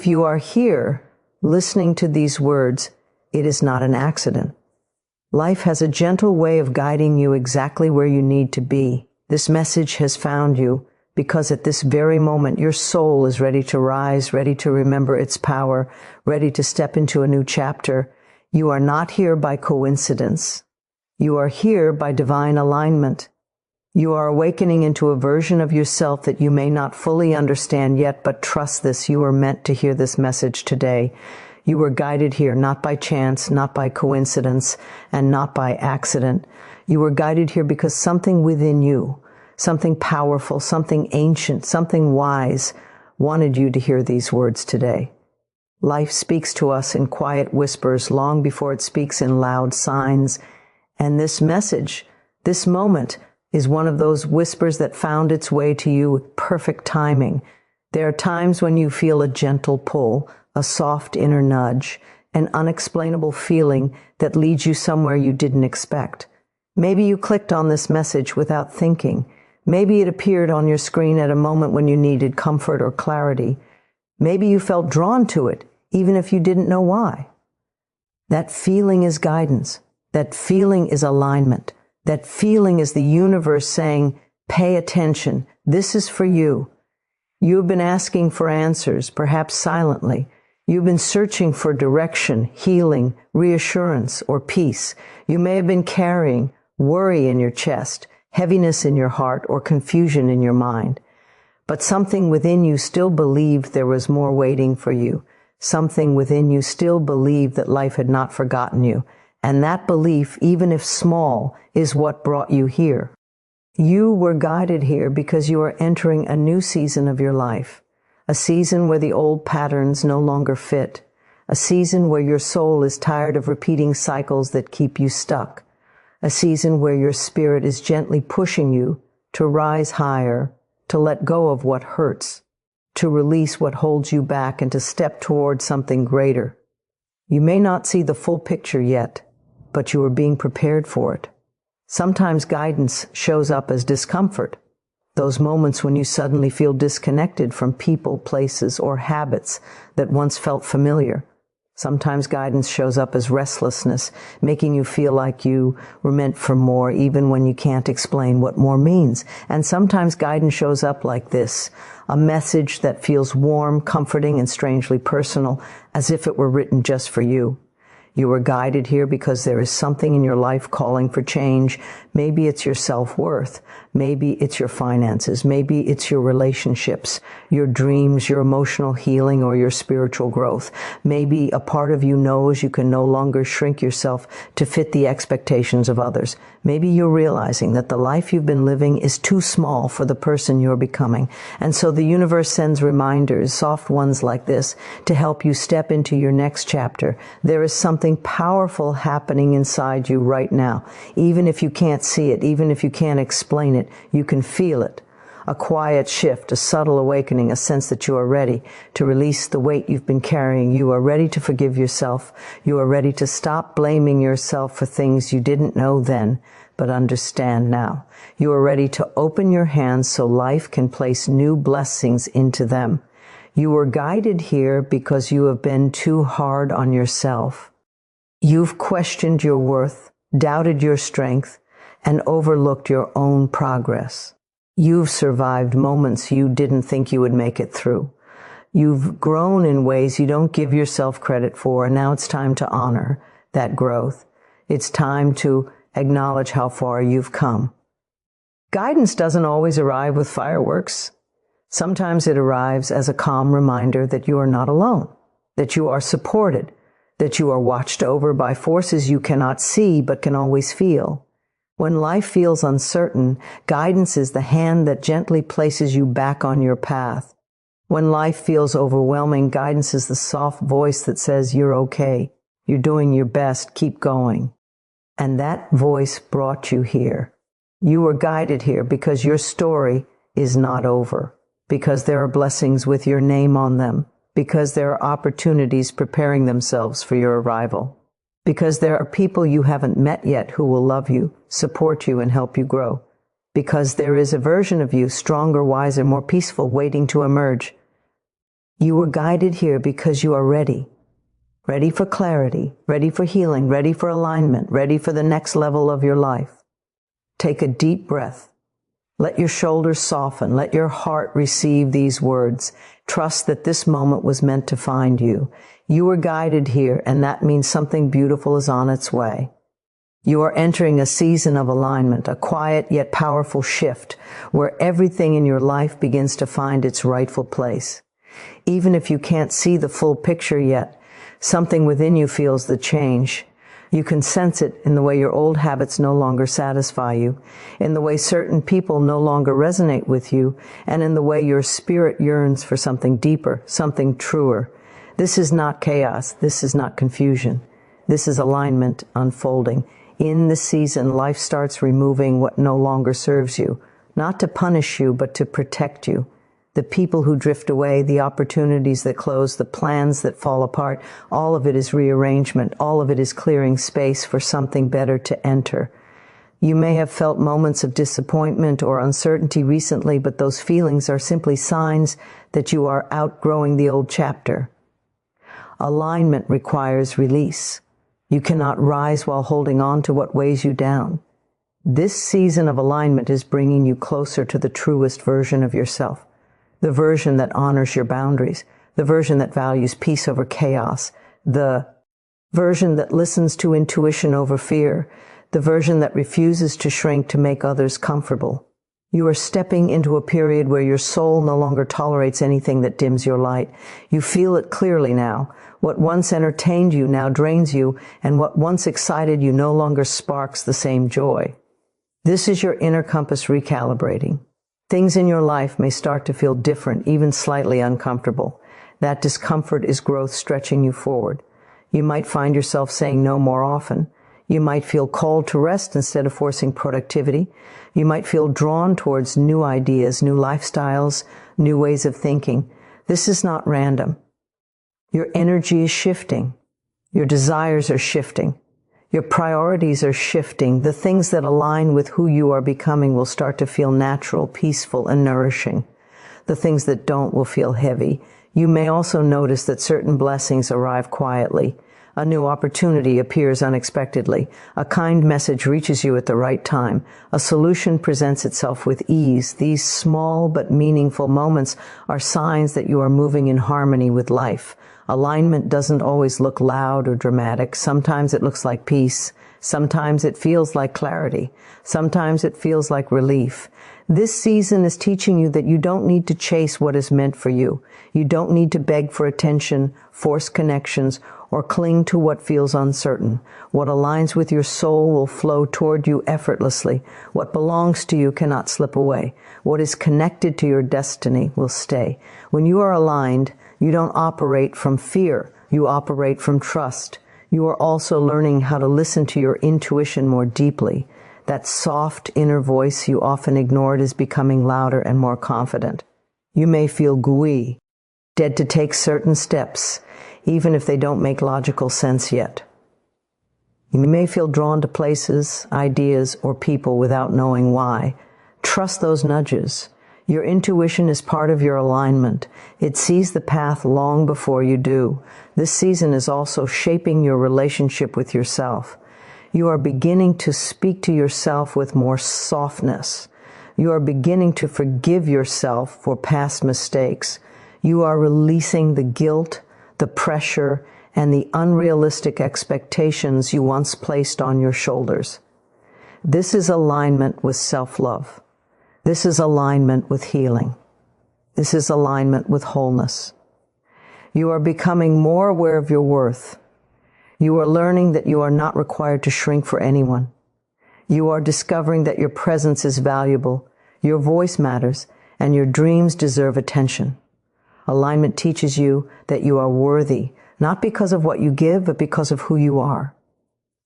If you are here, listening to these words, it is not an accident. Life has a gentle way of guiding you exactly where you need to be. This message has found you because at this very moment your soul is ready to rise, ready to remember its power, ready to step into a new chapter. You are not here by coincidence. You are here by divine alignment. You are awakening into a version of yourself that you may not fully understand yet, but trust this, you are meant to hear this message today. You were guided here, not by chance, not by coincidence, and not by accident. You were guided here because something within you, something powerful, something ancient, something wise, wanted you to hear these words today. Life speaks to us in quiet whispers long before it speaks in loud signs. And this message, this moment, is one of those whispers that found its way to you with perfect timing. There are times when you feel a gentle pull, a soft inner nudge, an unexplainable feeling that leads you somewhere you didn't expect. Maybe you clicked on this message without thinking. Maybe it appeared on your screen at a moment when you needed comfort or clarity. Maybe you felt drawn to it, even if you didn't know why. That feeling is guidance. That feeling is alignment. That feeling is the universe saying, pay attention. This is for you. You've been asking for answers, perhaps silently. You've been searching for direction, healing, reassurance, or peace. You may have been carrying worry in your chest, heaviness in your heart, or confusion in your mind. But something within you still believed there was more waiting for you. Something within you still believed that life had not forgotten you. And that belief, even if small, is what brought you here. You were guided here because you are entering a new season of your life. A season where the old patterns no longer fit. A season where your soul is tired of repeating cycles that keep you stuck. A season where your spirit is gently pushing you to rise higher, to let go of what hurts, to release what holds you back, and to step toward something greater. You may not see the full picture yet, but you are being prepared for it. Sometimes guidance shows up as discomfort. Those moments when you suddenly feel disconnected from people, places, or habits that once felt familiar. Sometimes guidance shows up as restlessness, making you feel like you were meant for more, even when you can't explain what more means. And sometimes guidance shows up like this, a message that feels warm, comforting, and strangely personal, as if it were written just for you. You were guided here because there is something in your life calling for change. Maybe it's your self-worth. Maybe it's your finances. Maybe it's your relationships, your dreams, your emotional healing, or your spiritual growth. Maybe a part of you knows you can no longer shrink yourself to fit the expectations of others. Maybe you're realizing that the life you've been living is too small for the person you're becoming. And so the universe sends reminders, soft ones like this, to help you step into your next chapter. There is something powerful happening inside you right now. Even if you can't see it, even if you can't explain it, you can feel it. A quiet shift, a subtle awakening, a sense that you are ready to release the weight you've been carrying. You are ready to forgive yourself. You are ready to stop blaming yourself for things you didn't know then, but understand now. You are ready to open your hands so life can place new blessings into them. You were guided here because you have been too hard on yourself. You've questioned your worth, doubted your strength, and overlooked your own progress. You've survived moments you didn't think you would make it through. You've grown in ways you don't give yourself credit for, and now it's time to honor that growth. It's time to acknowledge how far you've come. Guidance doesn't always arrive with fireworks. Sometimes it arrives as a calm reminder that you are not alone, that you are supported, that you are watched over by forces you cannot see but can always feel. When life feels uncertain, guidance is the hand that gently places you back on your path. When life feels overwhelming, guidance is the soft voice that says, you're okay, you're doing your best, keep going. And that voice brought you here. You were guided here because your story is not over, because there are blessings with your name on them, because there are opportunities preparing themselves for your arrival. Because there are people you haven't met yet who will love you, support you, and help you grow. Because there is a version of you, stronger, wiser, more peaceful, waiting to emerge. You were guided here because you are ready. Ready for clarity, ready for healing, ready for alignment, ready for the next level of your life. Take a deep breath. Let your shoulders soften. Let your heart receive these words. Trust that this moment was meant to find you. You were guided here, and that means something beautiful is on its way. You are entering a season of alignment, a quiet yet powerful shift, where everything in your life begins to find its rightful place. Even if you can't see the full picture yet, something within you feels the change. You can sense it in the way your old habits no longer satisfy you, in the way certain people no longer resonate with you, and in the way your spirit yearns for something deeper, something truer. This is not chaos. This is not confusion. This is alignment unfolding. In this season, life starts removing what no longer serves you, not to punish you, but to protect you. The people who drift away, the opportunities that close, the plans that fall apart, all of it is rearrangement. All of it is clearing space for something better to enter. You may have felt moments of disappointment or uncertainty recently, but those feelings are simply signs that you are outgrowing the old chapter. Alignment requires release. You cannot rise while holding on to what weighs you down. This season of alignment is bringing you closer to the truest version of yourself. The version that honors your boundaries, the version that values peace over chaos, the version that listens to intuition over fear, the version that refuses to shrink to make others comfortable. You are stepping into a period where your soul no longer tolerates anything that dims your light. You feel it clearly now. What once entertained you now drains you, and what once excited you no longer sparks the same joy. This is your inner compass recalibrating. Things in your life may start to feel different, even slightly uncomfortable. That discomfort is growth stretching you forward. You might find yourself saying no more often. You might feel called to rest instead of forcing productivity. You might feel drawn towards new ideas, new lifestyles, new ways of thinking. This is not random. Your energy is shifting. Your desires are shifting. Your priorities are shifting. The things that align with who you are becoming will start to feel natural, peaceful, and nourishing. The things that don't will feel heavy. You may also notice that certain blessings arrive quietly. A new opportunity appears unexpectedly. A kind message reaches you at the right time. A solution presents itself with ease. These small but meaningful moments are signs that you are moving in harmony with life. Alignment doesn't always look loud or dramatic. Sometimes it looks like peace. Sometimes it feels like clarity. Sometimes it feels like relief. This season is teaching you that you don't need to chase what is meant for you. You don't need to beg for attention, force connections, or cling to what feels uncertain. What aligns with your soul will flow toward you effortlessly. What belongs to you cannot slip away. What is connected to your destiny will stay. When you are aligned, you don't operate from fear. You operate from trust. You are also learning how to listen to your intuition more deeply. That soft inner voice you often ignored is becoming louder and more confident. You may feel gooey, dead to take certain steps, even if they don't make logical sense yet. You may feel drawn to places, ideas, or people without knowing why. Trust those nudges. Your intuition is part of your alignment. It sees the path long before you do. This season is also shaping your relationship with yourself. You are beginning to speak to yourself with more softness. You are beginning to forgive yourself for past mistakes. You are releasing the guilt, the pressure, and the unrealistic expectations you once placed on your shoulders. This is alignment with self-love. This is alignment with healing. This is alignment with wholeness. You are becoming more aware of your worth. You are learning that you are not required to shrink for anyone. You are discovering that your presence is valuable, your voice matters, and your dreams deserve attention. Alignment teaches you that you are worthy, not because of what you give, but because of who you are.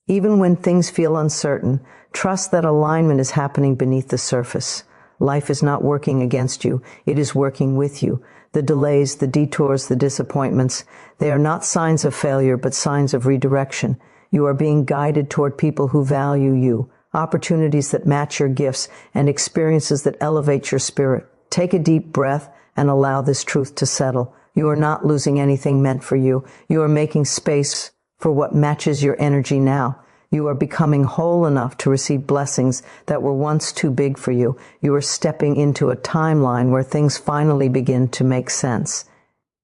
Even when things feel uncertain, trust that alignment is happening beneath the surface. Life is not working against you. It is working with you. The delays, the detours, the disappointments, they are not signs of failure, but signs of redirection. You are being guided toward people who value you, opportunities that match your gifts, and experiences that elevate your spirit. Take a deep breath and allow this truth to settle. You are not losing anything meant for you. You are making space for what matches your energy now. You are becoming whole enough to receive blessings that were once too big for you. You are stepping into a timeline where things finally begin to make sense.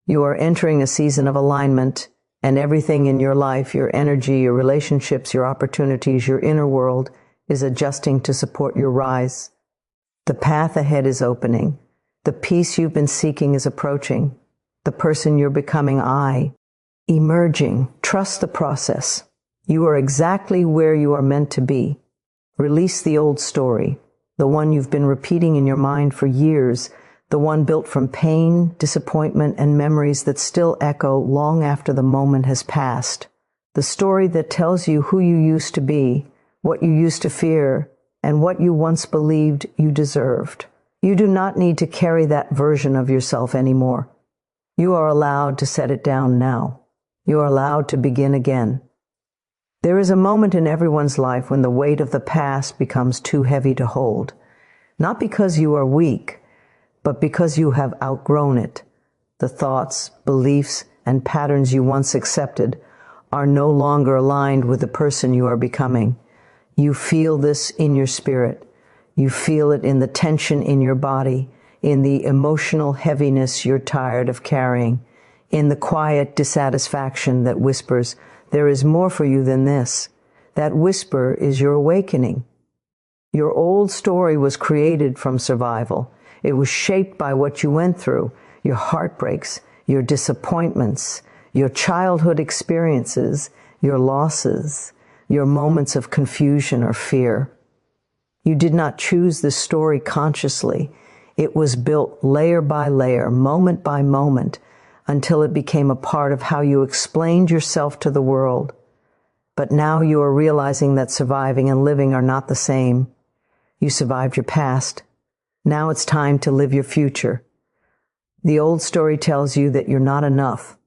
You are entering a season of alignment, and everything in your life, your energy, your relationships, your opportunities, your inner world, is adjusting to support your rise. The path ahead is opening. The peace you've been seeking is approaching. The person you're becoming, emerging. Trust the process. You are exactly where you are meant to be. Release the old story, the one you've been repeating in your mind for years, the one built from pain, disappointment, and memories that still echo long after the moment has passed. The story that tells you who you used to be, what you used to fear, and what you once believed you deserved. You do not need to carry that version of yourself anymore. You are allowed to set it down now. You are allowed to begin again. There is a moment in everyone's life when the weight of the past becomes too heavy to hold. Not because you are weak, but because you have outgrown it. The thoughts, beliefs, and patterns you once accepted are no longer aligned with the person you are becoming. You feel this in your spirit. You feel it in the tension in your body, in the emotional heaviness you're tired of carrying, in the quiet dissatisfaction that whispers, "There is more for you than this." That whisper is your awakening. Your old story was created from survival. It was shaped by what you went through, your heartbreaks, your disappointments, your childhood experiences, your losses, your moments of confusion or fear. You did not choose this story consciously. It was built layer by layer, moment by moment, until it became a part of how you explained yourself to the world. But now you are realizing that surviving and living are not the same. You survived your past. Now it's time to live your future. The old story tells you that you're not enough.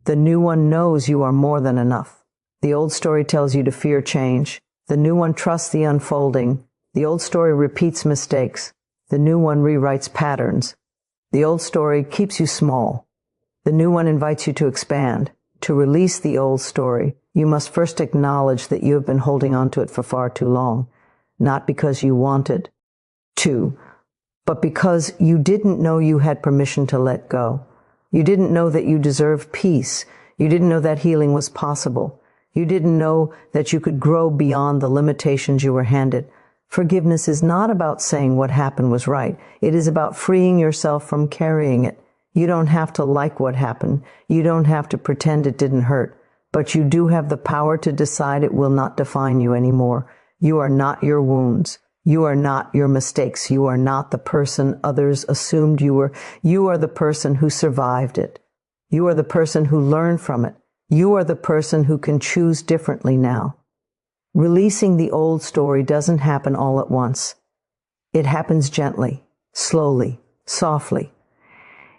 The new one knows you are more than enough. The old story tells you to fear change. The new one trusts the unfolding. The old story repeats mistakes. The new one rewrites patterns. The old story keeps you small. The new one invites you to expand. To release the old story, you must first acknowledge that you have been holding on to it for far too long, not because you wanted to, but because you didn't know you had permission to let go. You didn't know that you deserved peace. You didn't know that healing was possible. You didn't know that you could grow beyond the limitations you were handed. Forgiveness is not about saying what happened was right. It is about freeing yourself from carrying it. You don't have to like what happened. You don't have to pretend it didn't hurt. But you do have the power to decide it will not define you anymore. You are not your wounds. You are not your mistakes. You are not the person others assumed you were. You are the person who survived it. You are the person who learned from it. You are the person who can choose differently now. Releasing the old story doesn't happen all at once. It happens gently, slowly, softly.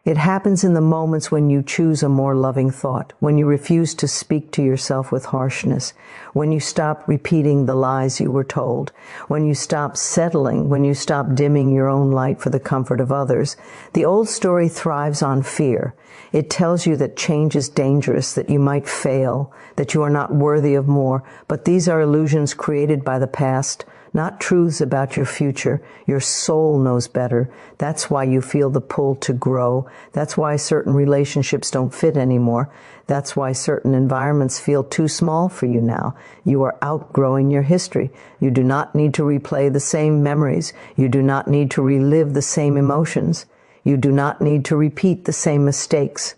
It happens in the moments when you choose a more loving thought, when you refuse to speak to yourself with harshness, when you stop repeating the lies you were told, when you stop settling, when you stop dimming your own light for the comfort of others. The old story thrives on fear. It tells you that change is dangerous, that you might fail, that you are not worthy of more. But these are illusions created by the past, not truths about your future. Your soul knows better. That's why you feel the pull to grow. That's why certain relationships don't fit anymore. That's why certain environments feel too small for you now. You are outgrowing your history. You do not need to replay the same memories. You do not need to relive the same emotions. You do not need to repeat the same mistakes.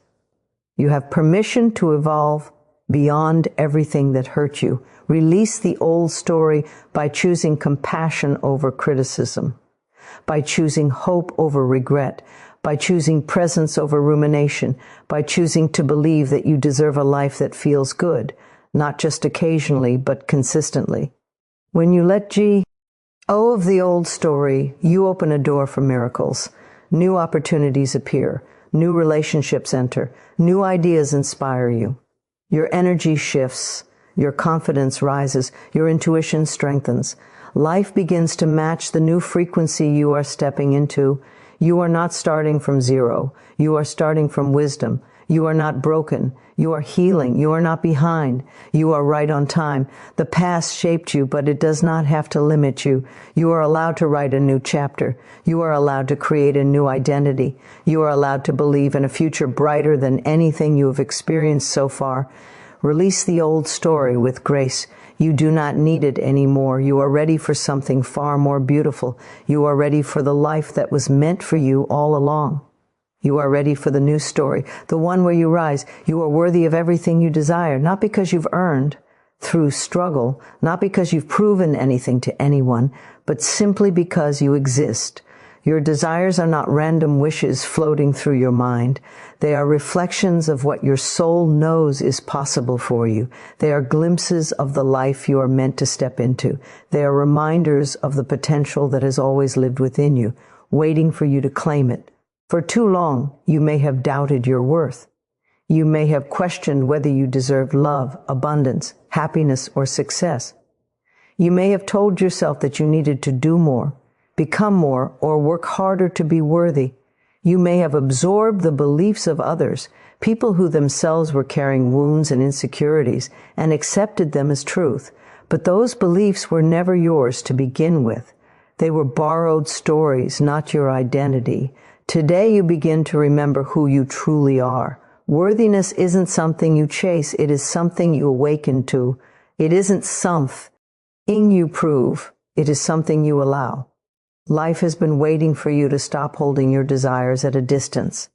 You have permission to evolve beyond everything that hurt you. Release the old story by choosing compassion over criticism, by choosing hope over regret, by choosing presence over rumination, by choosing to believe that you deserve a life that feels good, not just occasionally, but consistently. When you let go of the old story, you open a door for miracles. New opportunities appear. New relationships enter. New ideas inspire you. Your energy shifts. Your confidence rises. Your intuition strengthens. Life begins to match the new frequency you are stepping into. You are not starting from zero. You are starting from wisdom. You are not broken. You are healing. You are not behind. You are right on time. The past shaped you, but it does not have to limit you. You are allowed to write a new chapter. You are allowed to create a new identity. You are allowed to believe in a future brighter than anything you have experienced so far. Release the old story with grace. You do not need it anymore. You are ready for something far more beautiful. You are ready for the life that was meant for you all along. You are ready for the new story, the one where you rise. You are worthy of everything you desire, not because you've earned through struggle, not because you've proven anything to anyone, but simply because you exist. Your desires are not random wishes floating through your mind. They are reflections of what your soul knows is possible for you. They are glimpses of the life you are meant to step into. They are reminders of the potential that has always lived within you, waiting for you to claim it. For too long, you may have doubted your worth. You may have questioned whether you deserved love, abundance, happiness, or success. You may have told yourself that you needed to do more, become more, or work harder to be worthy. You may have absorbed the beliefs of others, people who themselves were carrying wounds and insecurities, and accepted them as truth. But those beliefs were never yours to begin with. They were borrowed stories, not your identity. Today you begin to remember who you truly are. Worthiness isn't something you chase. It is something you awaken to. It isn't something you prove. It is something you allow. Life has been waiting for you to stop holding your desires at a distance.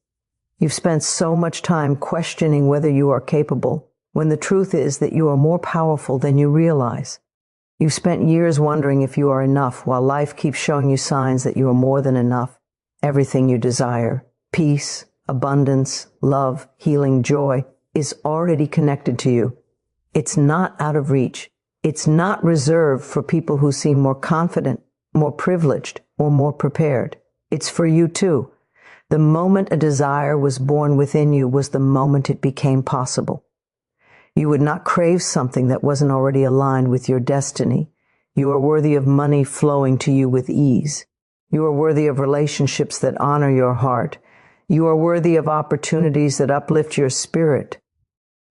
You've spent so much time questioning whether you are capable, when the truth is that you are more powerful than you realize. You've spent years wondering if you are enough, while life keeps showing you signs that you are more than enough. Everything you desire, peace, abundance, love, healing, joy, is already connected to you. It's not out of reach. It's not reserved for people who seem more confident, more privileged, or more prepared. It's for you too. The moment a desire was born within you was the moment it became possible. You would not crave something that wasn't already aligned with your destiny. You are worthy of money flowing to you with ease. You are worthy of relationships that honor your heart. You are worthy of opportunities that uplift your spirit.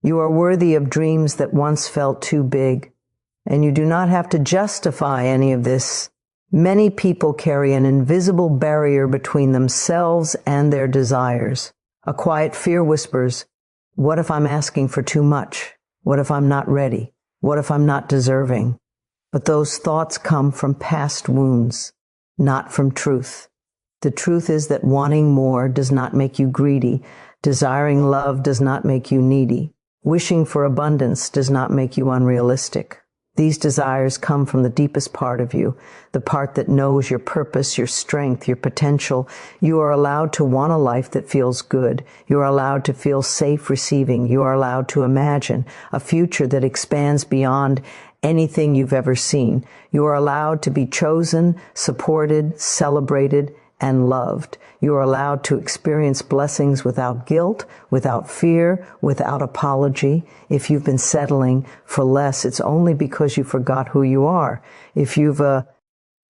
You are worthy of dreams that once felt too big. And you do not have to justify any of this. Many people carry an invisible barrier between themselves and their desires. A quiet fear whispers, "What if I'm asking for too much? What if I'm not ready? What if I'm not deserving?" But those thoughts come from past wounds, not from truth. The truth is that wanting more does not make you greedy. Desiring love does not make you needy. Wishing for abundance does not make you unrealistic. These desires come from the deepest part of you, the part that knows your purpose, your strength, your potential. You are allowed to want a life that feels good. You are allowed to feel safe receiving. You are allowed to imagine a future that expands beyond anything you've ever seen. You are allowed to be chosen, supported, celebrated, and loved. You are allowed to experience blessings without guilt, without fear, without apology. If you've been settling for less, it's only because you forgot who you are. If you've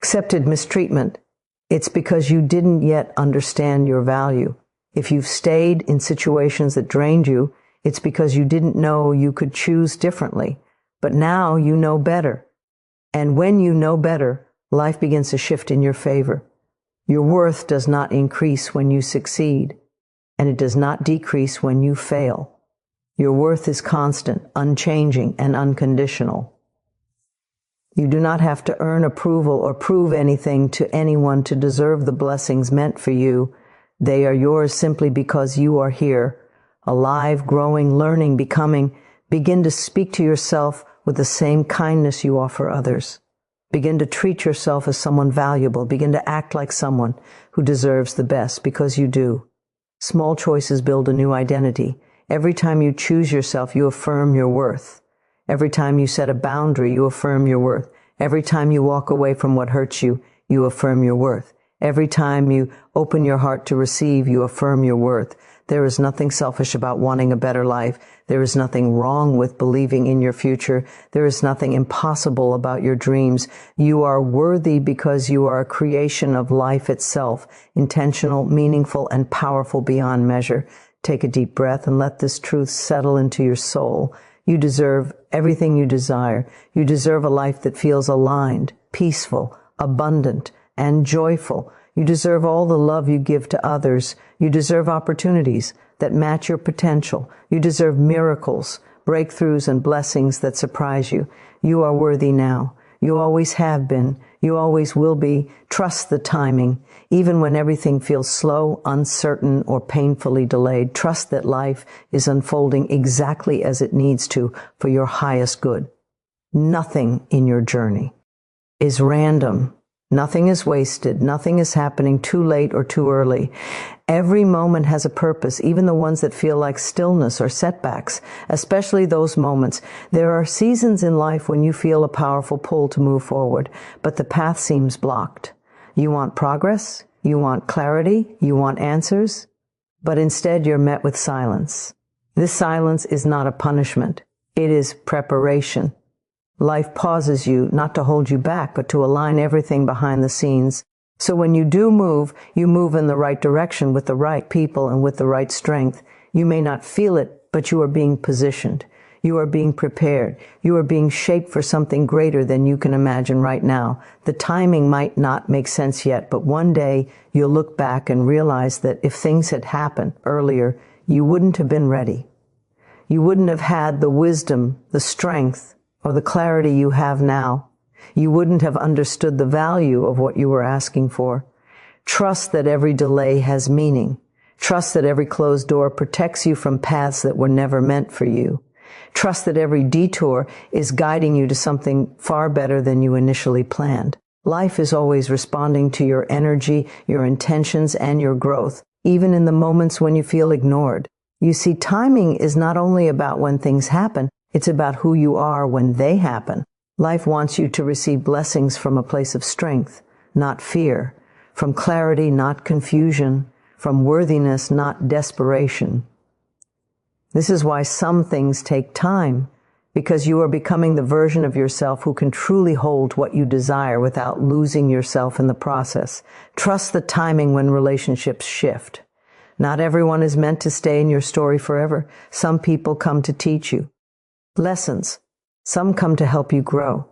accepted mistreatment, it's because you didn't yet understand your value. If you've stayed in situations that drained you, it's because you didn't know you could choose differently. But now you know better. And when you know better, life begins to shift in your favor. Your worth does not increase when you succeed, and it does not decrease when you fail. Your worth is constant, unchanging, and unconditional. You do not have to earn approval or prove anything to anyone to deserve the blessings meant for you. They are yours simply because you are here, alive, growing, learning, becoming. Begin to speak to yourself with the same kindness you offer others. Begin to treat yourself as someone valuable. Begin to act like someone who deserves the best, because you do. Small choices build a new identity. Every time you choose yourself, you affirm your worth. Every time you set a boundary, you affirm your worth. Every time you walk away from what hurts you, you affirm your worth. Every time you open your heart to receive, you affirm your worth. There is nothing selfish about wanting a better life. There is nothing wrong with believing in your future. There is nothing impossible about your dreams. You are worthy because you are a creation of life itself, intentional, meaningful, and powerful beyond measure. Take a deep breath and let this truth settle into your soul. You deserve everything you desire. You deserve a life that feels aligned, peaceful, abundant, and joyful. You deserve all the love you give to others. You deserve opportunities that match your potential. You deserve miracles, breakthroughs, and blessings that surprise you. You are worthy now. You always have been. You always will be. Trust the timing. Even when everything feels slow, uncertain, or painfully delayed, trust that life is unfolding exactly as it needs to for your highest good. Nothing in your journey is random. Nothing is wasted. Nothing is happening too late or too early. Every moment has a purpose, even the ones that feel like stillness or setbacks, especially those moments. There are seasons in life when you feel a powerful pull to move forward, but the path seems blocked. You want progress, you want clarity, you want answers, but instead you're met with silence. This silence is not a punishment. It is preparation. Life pauses you, not to hold you back, but to align everything behind the scenes. So when you do move, you move in the right direction with the right people and with the right strength. You may not feel it, but you are being positioned. You are being prepared. You are being shaped for something greater than you can imagine right now. The timing might not make sense yet, but one day you'll look back and realize that if things had happened earlier, you wouldn't have been ready. You wouldn't have had the wisdom, the strength, or the clarity you have now. You wouldn't have understood the value of what you were asking for. Trust that every delay has meaning. Trust that every closed door protects you from paths that were never meant for you. Trust that every detour is guiding you to something far better than you initially planned. Life is always responding to your energy, your intentions, and your growth, even in the moments when you feel ignored. You see, timing is not only about when things happen, it's about who you are when they happen. Life wants you to receive blessings from a place of strength, not fear, from clarity, not confusion, from worthiness, not desperation. This is why some things take time, because you are becoming the version of yourself who can truly hold what you desire without losing yourself in the process. Trust the timing when relationships shift. Not everyone is meant to stay in your story forever. Some people come to teach you lessons. Some come to help you grow.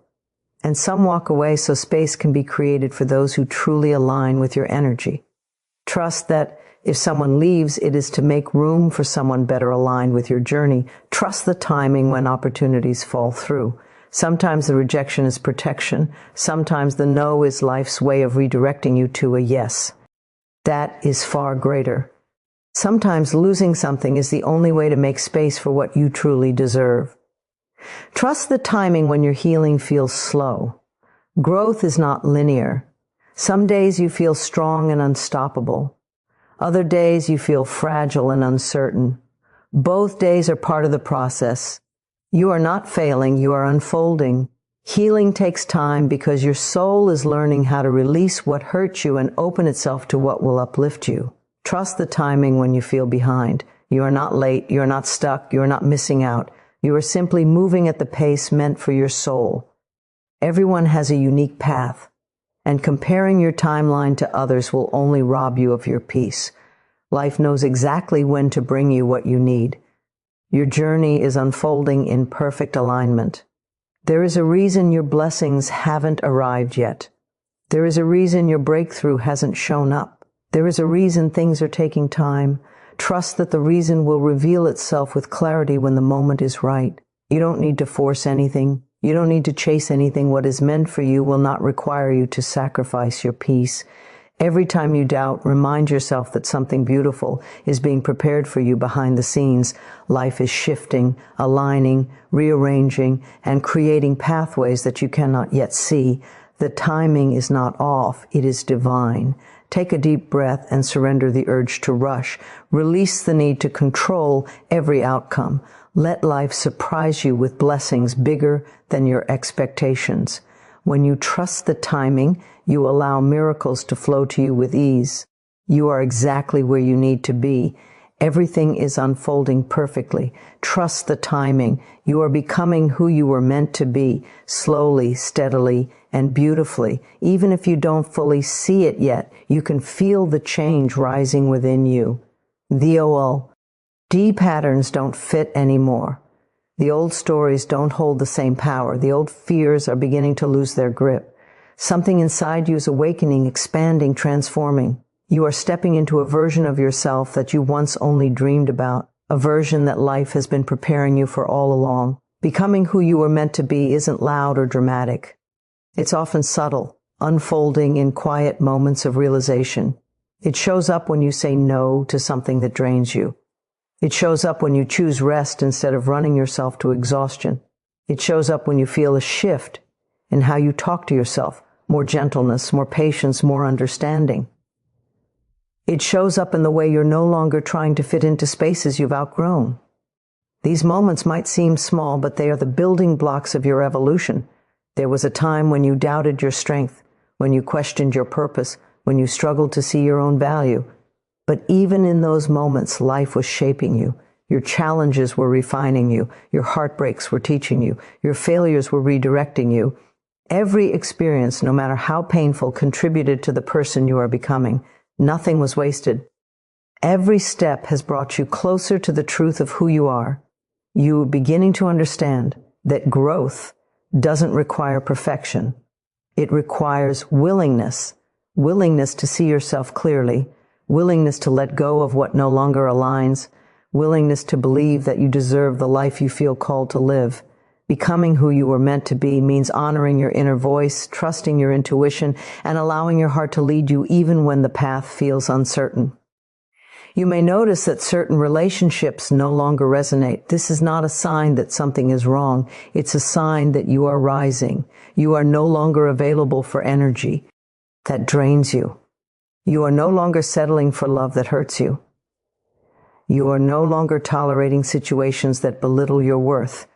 And some walk away so space can be created for those who truly align with your energy. Trust that if someone leaves, it is to make room for someone better aligned with your journey. Trust the timing when opportunities fall through. Sometimes the rejection is protection. Sometimes the no is life's way of redirecting you to a yes. That is far greater. Sometimes losing something is the only way to make space for what you truly deserve. Trust the timing when your healing feels slow. Growth is not linear. Some days you feel strong and unstoppable. Other days you feel fragile and uncertain. Both days are part of the process. You are not failing, you are unfolding. Healing takes time because your soul is learning how to release what hurts you and open itself to what will uplift you. Trust the timing when you feel behind. You are not late, you are not stuck, you are not missing out. You are simply moving at the pace meant for your soul. Everyone has a unique path, and comparing your timeline to others will only rob you of your peace. Life knows exactly when to bring you what you need. Your journey is unfolding in perfect alignment. There is a reason your blessings haven't arrived yet. There is a reason your breakthrough hasn't shown up. There is a reason things are taking time. Trust that the reason will reveal itself with clarity when the moment is right. You don't need to force anything. You don't need to chase anything. What is meant for you will not require you to sacrifice your peace. Every time you doubt, remind yourself that something beautiful is being prepared for you behind the scenes. Life is shifting, aligning, rearranging, and creating pathways that you cannot yet see. The timing is not off, it is divine. Take a deep breath and surrender the urge to rush. Release the need to control every outcome. Let life surprise you with blessings bigger than your expectations. When you trust the timing, you allow miracles to flow to you with ease. You are exactly where you need to be. Everything is unfolding perfectly. Trust the timing. You are becoming who you were meant to be, slowly, steadily, and beautifully. Even if you don't fully see it yet, you can feel the change rising within you. The old patterns don't fit anymore. The old stories don't hold the same power. The old fears are beginning to lose their grip. Something inside you is awakening, expanding, transforming. You are stepping into a version of yourself that you once only dreamed about, a version that life has been preparing you for all along. Becoming who you were meant to be isn't loud or dramatic. It's often subtle, unfolding in quiet moments of realization. It shows up when you say no to something that drains you. It shows up when you choose rest instead of running yourself to exhaustion. It shows up when you feel a shift in how you talk to yourself, more gentleness, more patience, more understanding. It shows up in the way you're no longer trying to fit into spaces you've outgrown. These moments might seem small, but they are the building blocks of your evolution. There was a time when you doubted your strength, when you questioned your purpose, when you struggled to see your own value. But even in those moments, life was shaping you. Your challenges were refining you. Your heartbreaks were teaching you. Your failures were redirecting you. Every experience, no matter how painful, contributed to the person you are becoming. Nothing was wasted. Every step has brought you closer to the truth of who you are. You are beginning to understand that growth doesn't require perfection. It requires willingness to see yourself clearly, willingness to let go of what no longer aligns, willingness to believe that you deserve the life you feel called to live. Becoming who you were meant to be means honoring your inner voice, trusting your intuition, and allowing your heart to lead you even when the path feels uncertain. You may notice that certain relationships no longer resonate. This is not a sign that something is wrong. It's a sign that you are rising. You are no longer available for energy that drains you. You are no longer settling for love that hurts you. You are no longer tolerating situations that belittle your worth.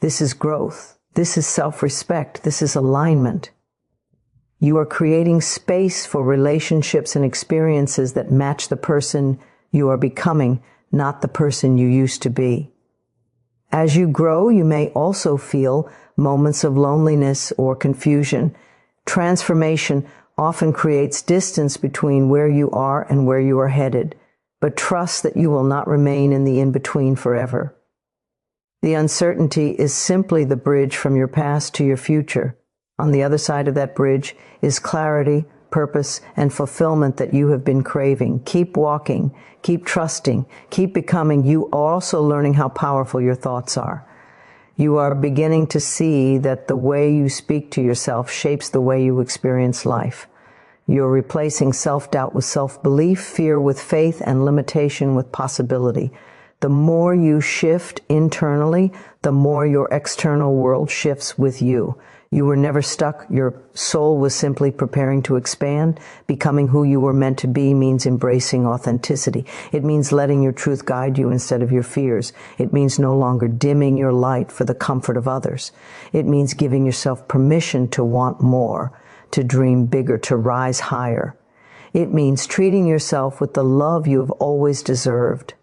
This is growth. This is self-respect. This is alignment. You are creating space for relationships and experiences that match the person you are becoming, not the person you used to be. As you grow, you may also feel moments of loneliness or confusion. Transformation often creates distance between where you are and where you are headed, but trust that you will not remain in the in-between forever. The uncertainty is simply the bridge from your past to your future. On the other side of that bridge is clarity, purpose, and fulfillment that you have been craving. Keep walking, keep trusting, keep becoming. You are also learning how powerful your thoughts are. You are beginning to see that the way you speak to yourself shapes the way you experience life. You're replacing self-doubt with self-belief, fear with faith, and limitation with possibility. The more you shift internally, the more your external world shifts with you. You were never stuck. Your soul was simply preparing to expand. Becoming who you were meant to be means embracing authenticity. It means letting your truth guide you instead of your fears. It means no longer dimming your light for the comfort of others. It means giving yourself permission to want more, to dream bigger, to rise higher. It means treating yourself with the love you have always deserved.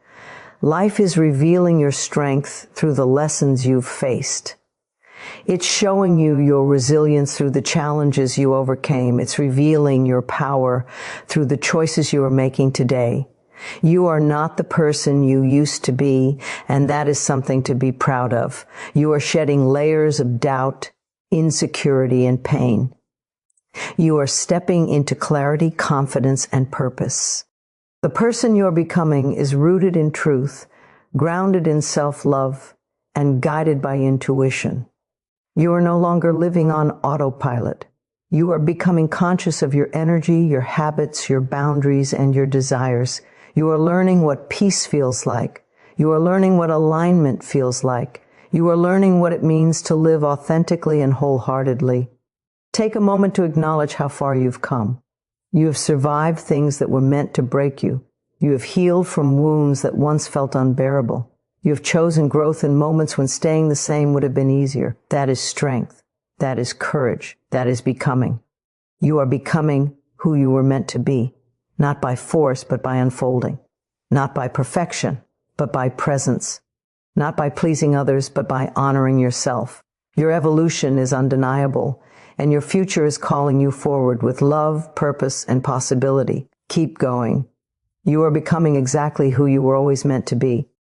Life is revealing your strength through the lessons you've faced. It's showing you your resilience through the challenges you overcame. It's revealing your power through the choices you are making today. You are not the person you used to be, and that is something to be proud of. You are shedding layers of doubt, insecurity, and pain. You are stepping into clarity, confidence, and purpose. The person you're becoming is rooted in truth, grounded in self-love, and guided by intuition. You are no longer living on autopilot. You are becoming conscious of your energy, your habits, your boundaries, and your desires. You are learning what peace feels like. You are learning what alignment feels like. You are learning what it means to live authentically and wholeheartedly. Take a moment to acknowledge how far you've come. You have survived things that were meant to break you. You have healed from wounds that once felt unbearable. You have chosen growth in moments when staying the same would have been easier. That is strength. That is courage. That is becoming. You are becoming who you were meant to be, not by force, but by unfolding. not by perfection, but by presence, not by pleasing others, but by honoring yourself. Your evolution is undeniable, and your future is calling you forward with love, purpose, and possibility. Keep going. You are becoming exactly who you were always meant to be.